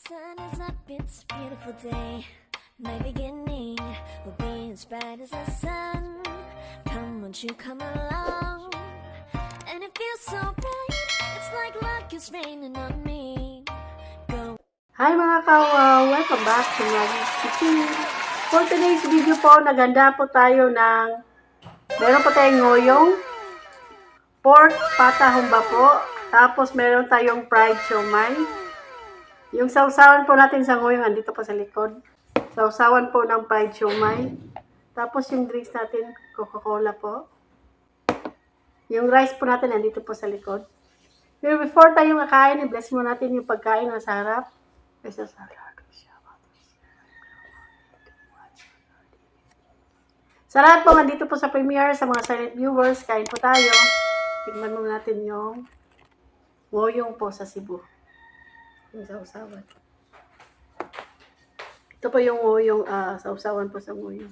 sun is up, it's a beautiful day. My beginning will be as bright as the sun. Come, won't you come along? And it feels so bright, it's like luck is raining on me. Go. Hi mga kawaw! Welcome back to Maggie's Kitchen. For today's video po, naganda po tayo ng meron po tayong ngoyong, pork patahumba po, tapos meron tayong fried siomai. Yung sausawan po natin sa ngoyong andito po sa likod. Sausawan po ng fried siomai. Tapos yung drinks natin, Coca-Cola po. Yung rice po natin andito po sa likod. Pero before tayo kakain, i-bless mo natin yung pagkain na sa harap. Sa salad. Sa lahat po, nandito po sa premiere, sa mga silent viewers, kain po tayo. Tignan mo natin yung ngoyong po sa Cebu. Yung sausawan. Ito po yung ngoyong sausawan po sa ngoyong.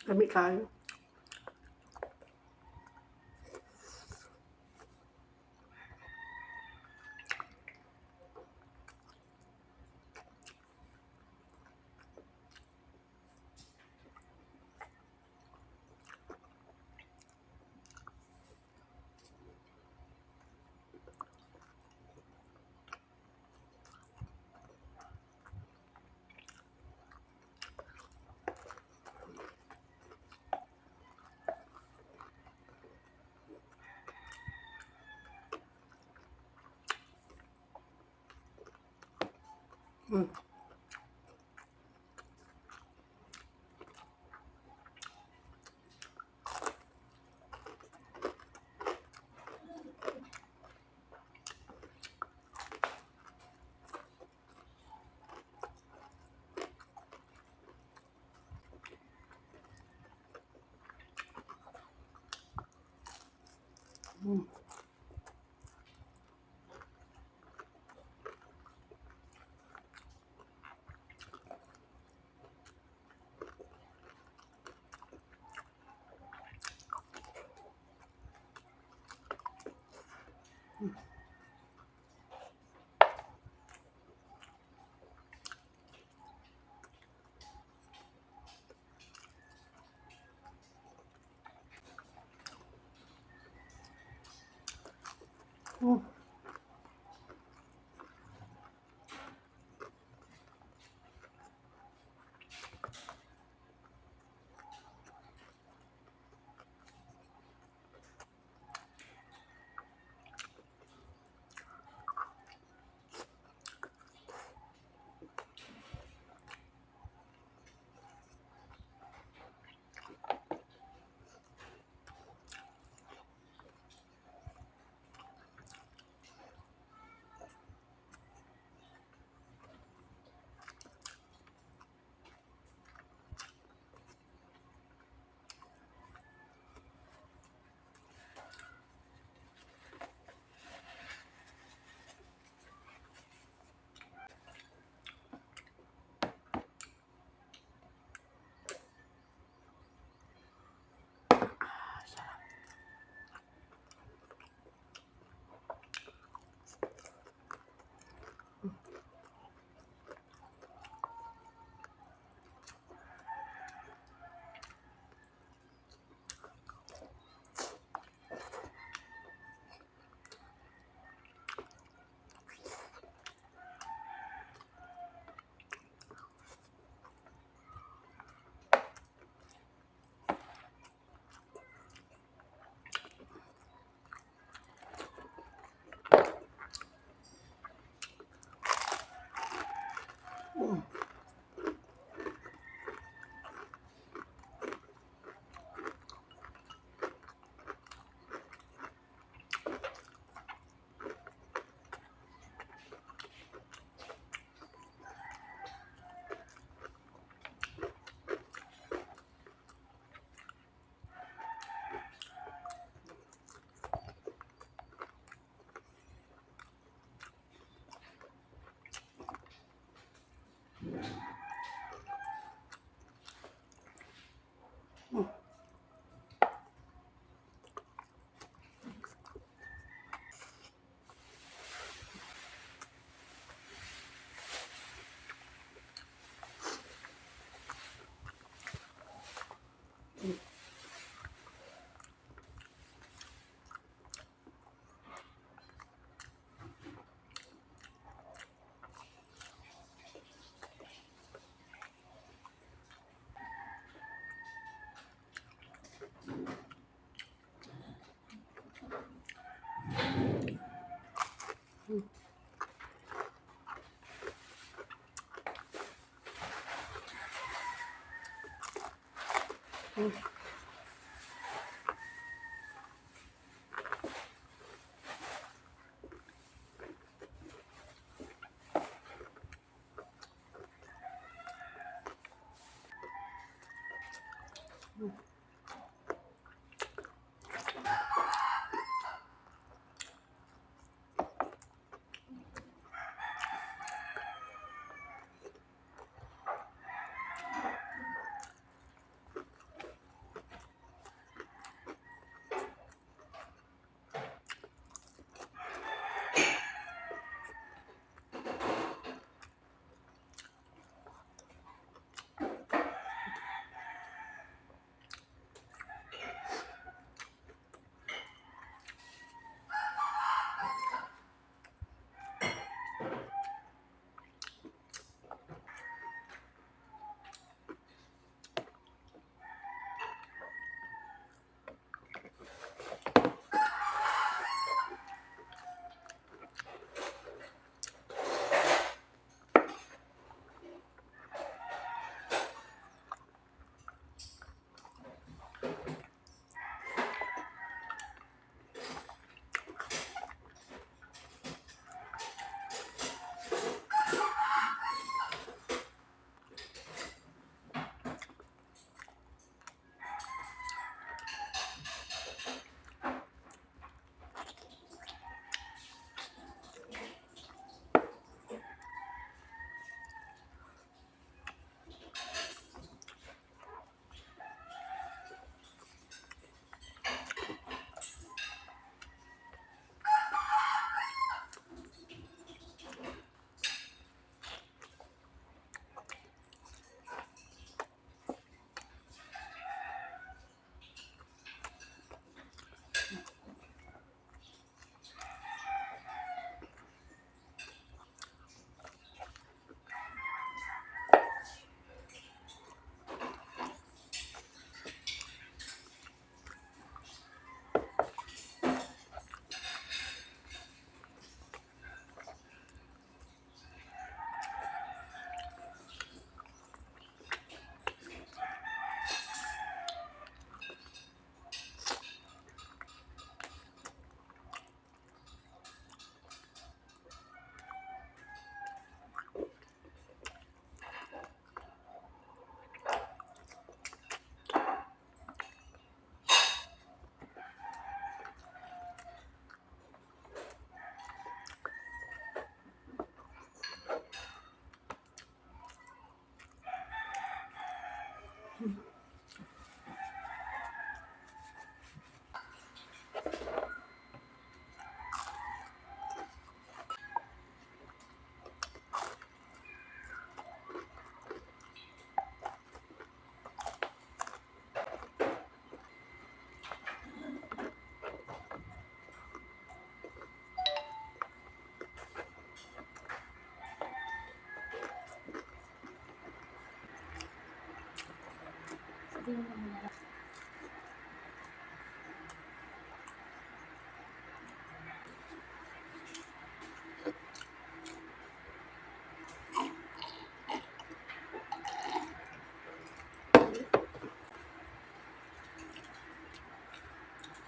Lami kayo.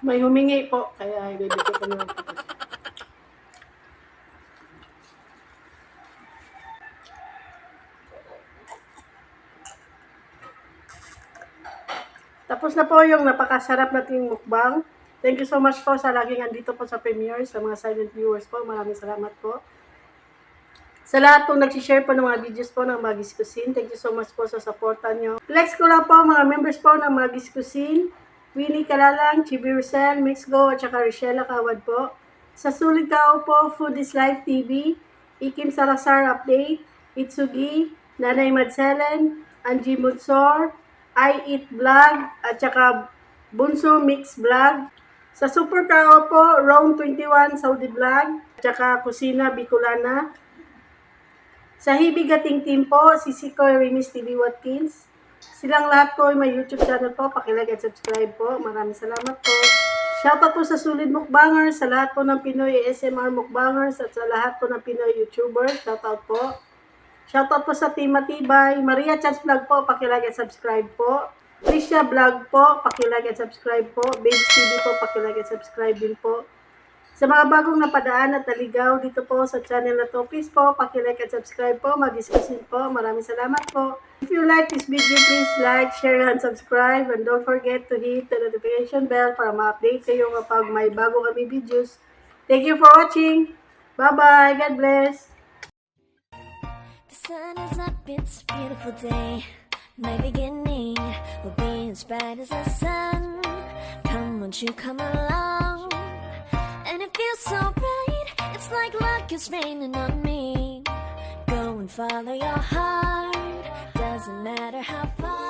May humingi po, kaya ibibigay ko naman po. Tapos na po yung napakasarap nating mukbang. Thank you so much po sa laging andito po sa premiere, sa mga silent viewers po. Maraming salamat po. Sa lahat po nag-share po ng mga videos po ng Magis Cuisine, thank you so much po sa supporta nyo. Flex ko lang po mga members po ng Magis Cuisine, Winnie Kalalang, Chibi Rosel, Mixgo, at saka Richella Kawad po. Sa Sulit Kao po, Food is Life TV, Ikim Salazar Update, Itsugi, Nanay Madselen, Angie Mutsor, I Eat Vlog, at saka Bunso Mix Vlog. Sa Super Kao po, Round 21 Saudi Vlog, at saka Kusina Bicolana. Sa Hibig Ating Team po, si Sikoy Rimis TV Watkins. Silang lahat po ay may YouTube channel po. Pakilike at subscribe po. Maraming salamat po. Shoutout po sa Solid Mukbangers, sa lahat po ng Pinoy ASMR Mukbangers at sa lahat po ng Pinoy YouTubers. Shoutout po. Shoutout po sa Team Matibay. Maria Chats Vlog po, pakilike at subscribe po. Tricia Vlog po, pakilike at subscribe po. Babes TV po, pakilike at subscribe din po. Sa mga bagong napadaan at naligaw dito po sa channel na to, please po, pakilike at subscribe po. Mag-discuss din po. Maraming salamat po. If you like this video, please like, share, and subscribe. And don't forget to hit the notification bell para ma-update kayo kapag may bago kami videos. Thank you for watching. Bye-bye. God bless. The sun is up, it's a beautiful day. My beginning will be as bright as the sun. Come, won't you come along? And it feels so bright, it's like luck is raining on me. Go and follow your heart, doesn't matter how far.